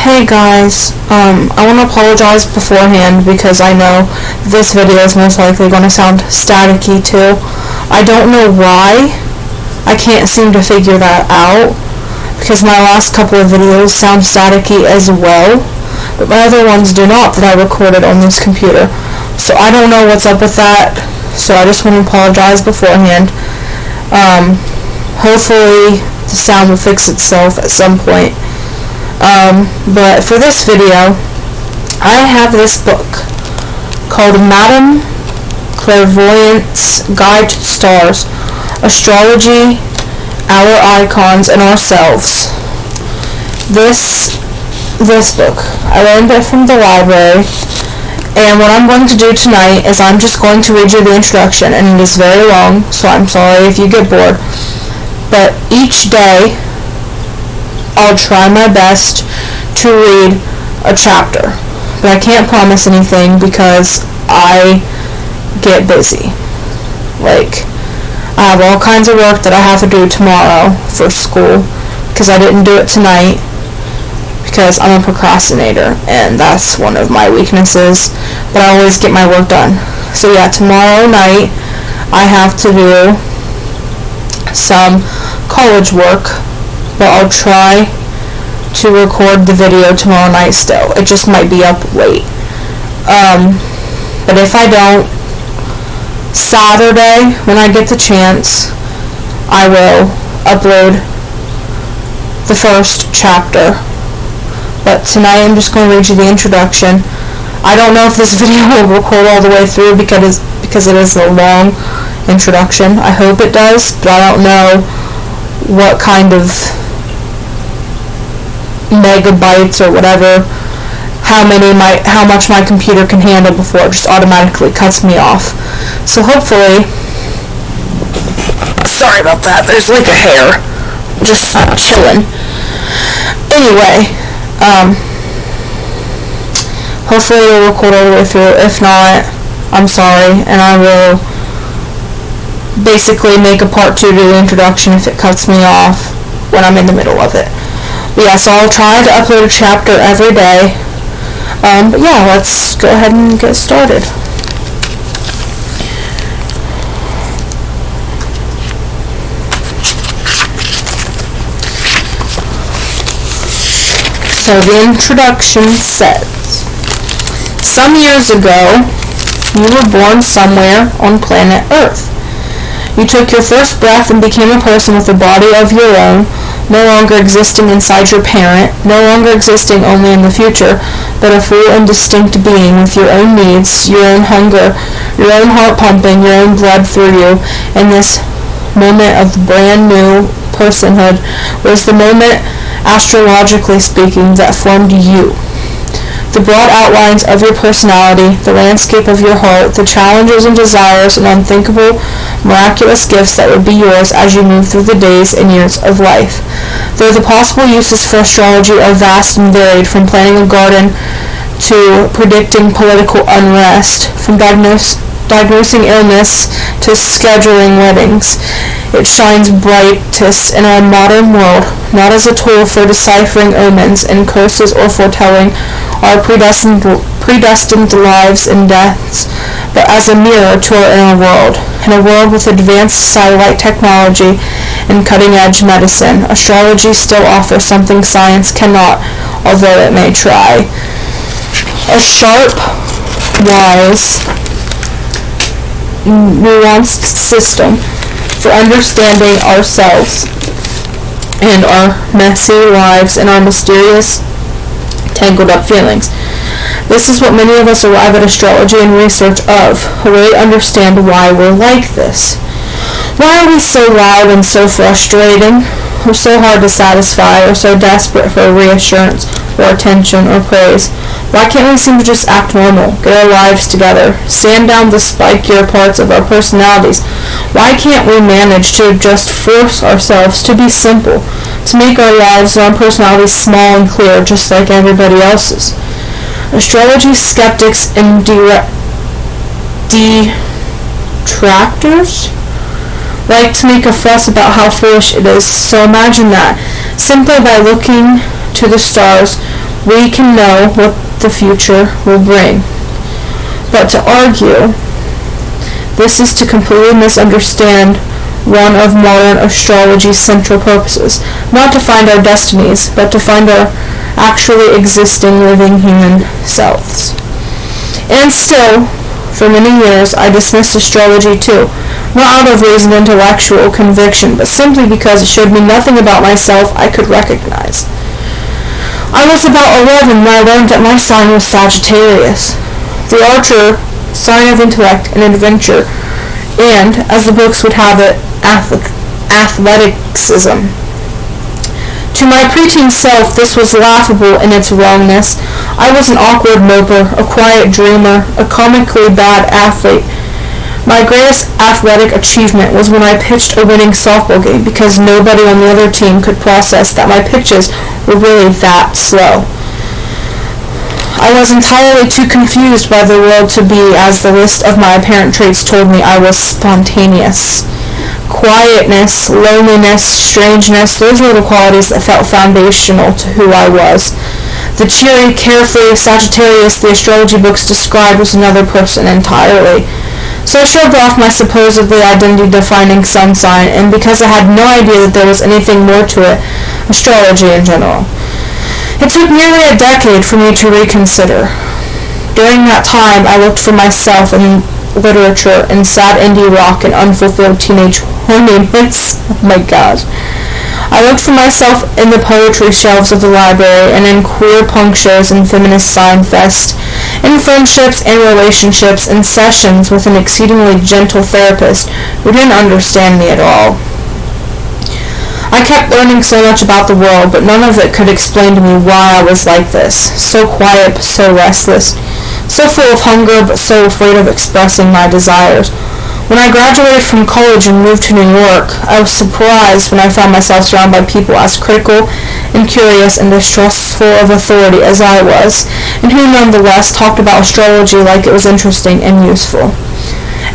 Hey guys, I want to apologize beforehand because I know this video is most likely going to sound staticky too. I don't know why. I can't seem to figure that out because my last couple of videos sound staticky as well, but my other ones do not that I recorded on this computer. So I don't know what's up with that, so I just want to apologize beforehand. Hopefully the sound will fix itself at some point. But for this video, I have this book called Madame Clairvoyant's Guide to the Stars, Astrology, Our Icons, and Ourselves. This book, I learned it from the library, and what I'm going to do tonight is I'm just going to read you the introduction, and it is very long, so I'm sorry if you get bored. But each day, I'll try my best to read a chapter, but I can't promise anything because I get busy. I have all kinds of work that I have to do tomorrow for school because I didn't do it tonight because I'm a procrastinator, and that's one of my weaknesses, but I always get my work done. So yeah, tomorrow night I have to do some college work, but I'll try to record the video tomorrow night still. It just might be up late. But if I don't, Saturday, when I get the chance, I will upload the first chapter. But tonight I'm just going to read you the introduction. I don't know if this video will record all the way through because it is a long introduction. I hope it does, but I don't know what kind of megabytes or whatever, how much my computer can handle before it just automatically cuts me off. So hopefully, sorry about that, there's like a hair just chilling. Anyway, hopefully it'll record all the way through. If not, I'm sorry, and I will basically make a part 2 to the introduction if it cuts me off when I'm in the middle of it. But yeah, so I'll try to upload a chapter every day. But yeah, let's go ahead and get started. So the introduction says, some years ago, you were born somewhere on planet Earth. You took your first breath and became a person with a body of your own, no longer existing inside your parent, no longer existing only in the future, but a full and distinct being with your own needs, your own hunger, your own heart pumping, your own blood through you. And this moment of brand new personhood was the moment, astrologically speaking, that formed you. The broad outlines of your personality, the landscape of your heart, the challenges and desires and unthinkable, miraculous gifts that would be yours as you move through the days and years of life. Though the possible uses for astrology are vast and varied, from planning a garden to predicting political unrest, from diagnosing illness to scheduling weddings, it shines brightest in our modern world, not as a tool for deciphering omens and curses or foretelling our predestined lives and deaths, but as a mirror to our inner world. In a world with advanced satellite technology and cutting-edge medicine, astrology still offers something science cannot, although it may try. A sharp, wise, nuanced system for understanding ourselves and our messy lives and our mysterious, tangled up feelings. This is what many of us arrive at astrology and research of, a way to understand why we're like this. Why are we so loud and so frustrating, or so hard to satisfy, or so desperate for reassurance, or attention, or praise? Why can't we seem to just act normal, get our lives together, sand down the spikier parts of our personalities? Why can't we manage to just force ourselves to be simple, to make our lives and our personalities small and clear, just like everybody else's? Astrology skeptics and detractors like to make a fuss about how foolish it is, so imagine that. Simply by looking to the stars, we can know what the future will bring. But to argue this is to completely misunderstand one of modern astrology's central purposes, not to find our destinies, but to find our actually existing living human selves. And still, for many years, I dismissed astrology too, not out of reasoned intellectual conviction, but simply because it showed me nothing about myself I could recognize. I was about 11 when I learned that my sign was Sagittarius, the archer, sign of intellect and adventure, and, as the books would have it, athleticism. To my preteen self, this was laughable in its wrongness. I was an awkward moper, a quiet dreamer, a comically bad athlete. My greatest athletic achievement was when I pitched a winning softball game because nobody on the other team could process that my pitches were really that slow. I was entirely too confused by the world to be, as the list of my apparent traits told me, I was spontaneous. Quietness, loneliness, strangeness, those were the qualities that felt foundational to who I was. The cheery, carefree Sagittarius the astrology books described was another person entirely. So I shrugged off my supposedly identity-defining sun sign, and because I had no idea that there was anything more to it, astrology in general. It took nearly a decade for me to reconsider. During that time, I looked for myself in literature, in sad indie rock, and unfulfilled teenage horniness. Oh my gosh. I looked for myself in the poetry shelves of the library, and in queer punk shows and feminist sign fest, in friendships and relationships, and sessions with an exceedingly gentle therapist who didn't understand me at all. I kept learning so much about the world, but none of it could explain to me why I was like this, so quiet but so restless, so full of hunger but so afraid of expressing my desires. When I graduated from college and moved to New York, I was surprised when I found myself surrounded by people as critical and curious and distrustful of authority as I was, and who nonetheless talked about astrology like it was interesting and useful.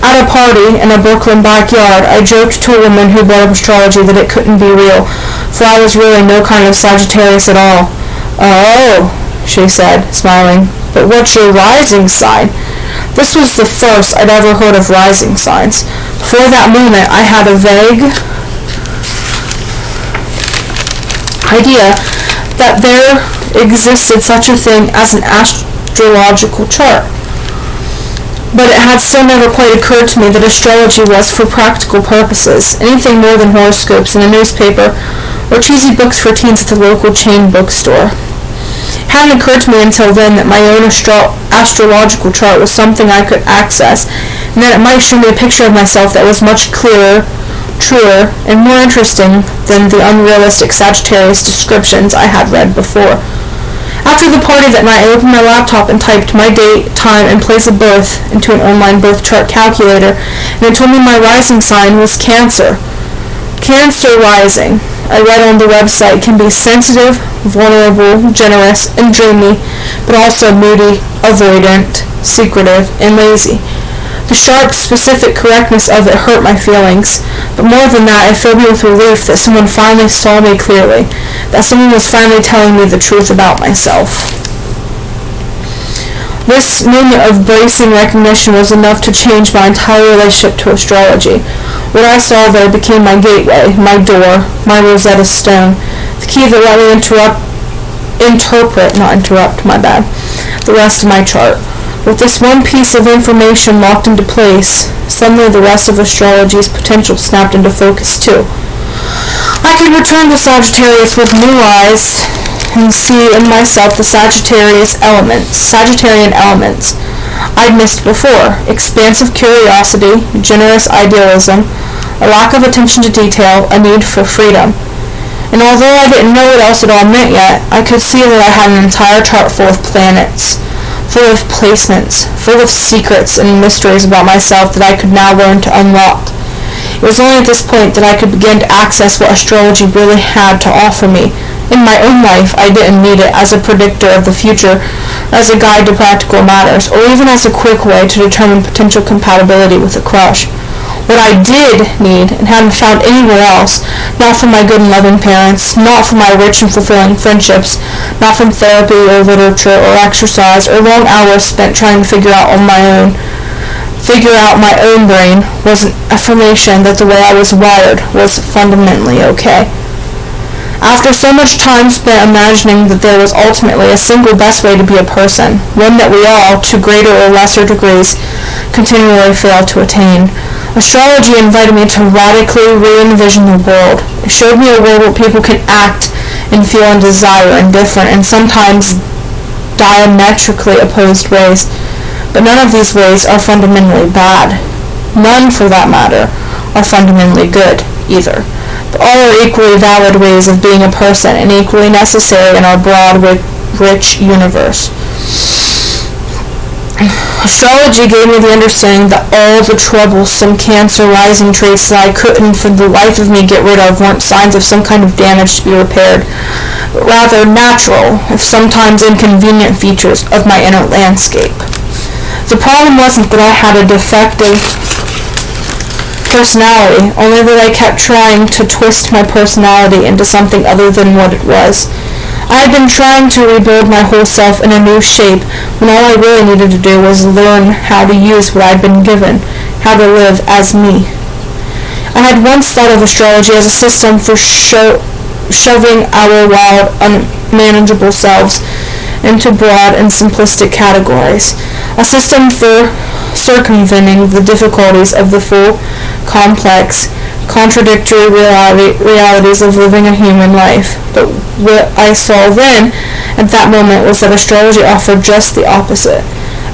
At a party in a Brooklyn backyard, I joked to a woman who brought up astrology that it couldn't be real, for I was really no kind of Sagittarius at all. "Oh," she said, smiling, "but what's your rising sign?" This was the first I'd ever heard of rising signs. Before that moment, I had a vague idea that there existed such a thing as an astrological chart. But it had still never quite occurred to me that astrology was, for practical purposes, anything more than horoscopes in a newspaper or cheesy books for teens at the local chain bookstore. It hadn't occurred to me until then that my own astrological chart was something I could access, and that it might show me a picture of myself that was much clearer, truer, and more interesting than the unrealistic Sagittarius descriptions I had read before. After the party that night, I opened my laptop and typed my date, time, and place of birth into an online birth chart calculator, and it told me my rising sign was Cancer. Cancer rising, I read on the website, can be sensitive, vulnerable, generous, and dreamy, but also moody, avoidant, secretive, and lazy. The sharp, specific correctness of it hurt my feelings, but more than that, it filled me with relief that someone finally saw me clearly, that someone was finally telling me the truth about myself. This moment of bracing recognition was enough to change my entire relationship to astrology. What I saw there became my gateway, my door, my Rosetta Stone, the key that let me the rest of my chart. With this one piece of information locked into place, suddenly the rest of astrology's potential snapped into focus too. I could return to Sagittarius with new eyes and see in myself the Sagittarian elements I'd missed before: expansive curiosity, generous idealism, a lack of attention to detail, a need for freedom. And although I didn't know what else it all meant yet, I could see that I had an entire chart full of planets, full of placements, full of secrets and mysteries about myself that I could now learn to unlock. It was only at this point that I could begin to access what astrology really had to offer me. In my own life, I didn't need it as a predictor of the future, as a guide to practical matters, or even as a quick way to determine potential compatibility with a crush. What I did need, and hadn't found anywhere else, not from my good and loving parents, not from my rich and fulfilling friendships, not from therapy or literature or exercise or long hours spent trying to figure out my own brain, was an affirmation that the way I was wired was fundamentally okay. After so much time spent imagining that there was ultimately a single best way to be a person, one that we all, to greater or lesser degrees, continually fail to attain, astrology invited me to radically re-envision the world. It showed me a world where people can act and feel and desire in different and sometimes diametrically opposed ways. But none of these ways are fundamentally bad. None, for that matter, are fundamentally good, either. But all are equally valid ways of being a person and equally necessary in our broad, rich universe. Astrology gave me the understanding that all the troublesome Cancer rising traits that I couldn't for the life of me get rid of weren't signs of some kind of damage to be repaired, but rather natural, if sometimes inconvenient features of my inner landscape. The problem wasn't that I had a defective personality, only that I kept trying to twist my personality into something other than what it was. I had been trying to rebuild my whole self in a new shape when all I really needed to do was learn how to use what I'd been given, how to live as me. I had once thought of astrology as a system for shoving our wild, unmanageable selves into broad and simplistic categories, a system for circumventing the difficulties of the full, complex, contradictory realities of living a human life. But what I saw then, at that moment, was that astrology offered just the opposite.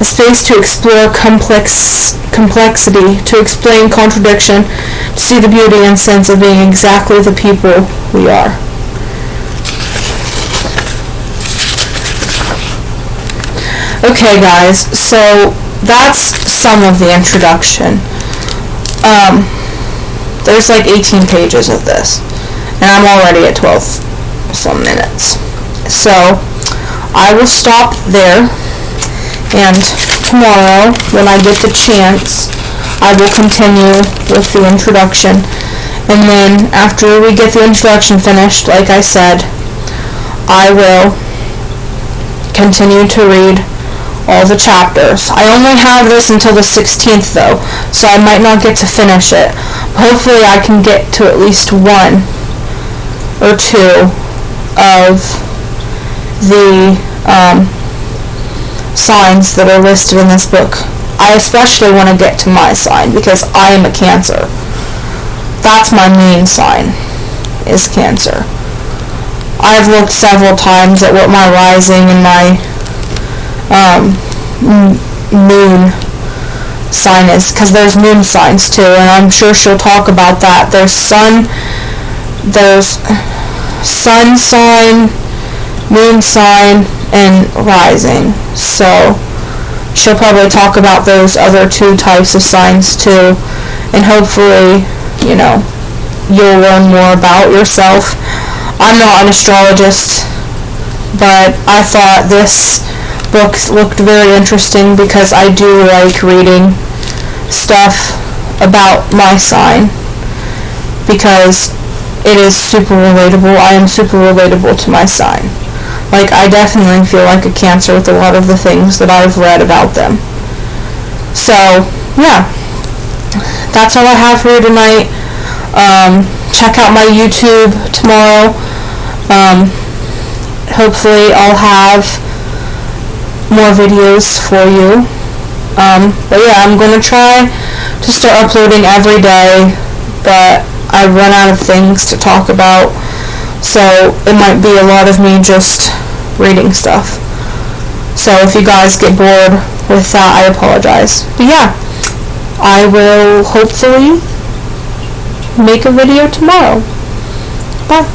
A space to explore complexity, to explain contradiction, to see the beauty and sense of being exactly the people we are. Okay, guys, so that's some of the introduction. There's like 18 pages of this, and I'm already at 12 some minutes. So I will stop there, and tomorrow, when I get the chance, I will continue with the introduction. And then after we get the introduction finished, like I said, I will continue to read all the chapters. I only have this until the 16th though, so I might not get to finish it. Hopefully I can get to at least one or two of the signs that are listed in this book. I especially want to get to my sign because I am a Cancer. That's my main sign, is Cancer. I've looked several times at what my rising and my moon sign is, because there's moon signs too, and I'm sure she'll talk about that. There's sun sign, moon sign, and rising. So she'll probably talk about those other two types of signs too, and hopefully, you'll learn more about yourself. I'm not an astrologist, but I thought this book looked very interesting because I do like reading stuff about my sign because it is super relatable. I am super relatable to my sign. Like, I definitely feel like a Cancer with a lot of the things that I've read about them. So, yeah. That's all I have for you tonight. Check out my YouTube tomorrow. Hopefully I'll have more videos for you. But yeah, I'm going to try to start uploading every day, but I run out of things to talk about, so it might be a lot of me just reading stuff. So if you guys get bored with that, I apologize. But yeah, I will hopefully make a video tomorrow. Bye.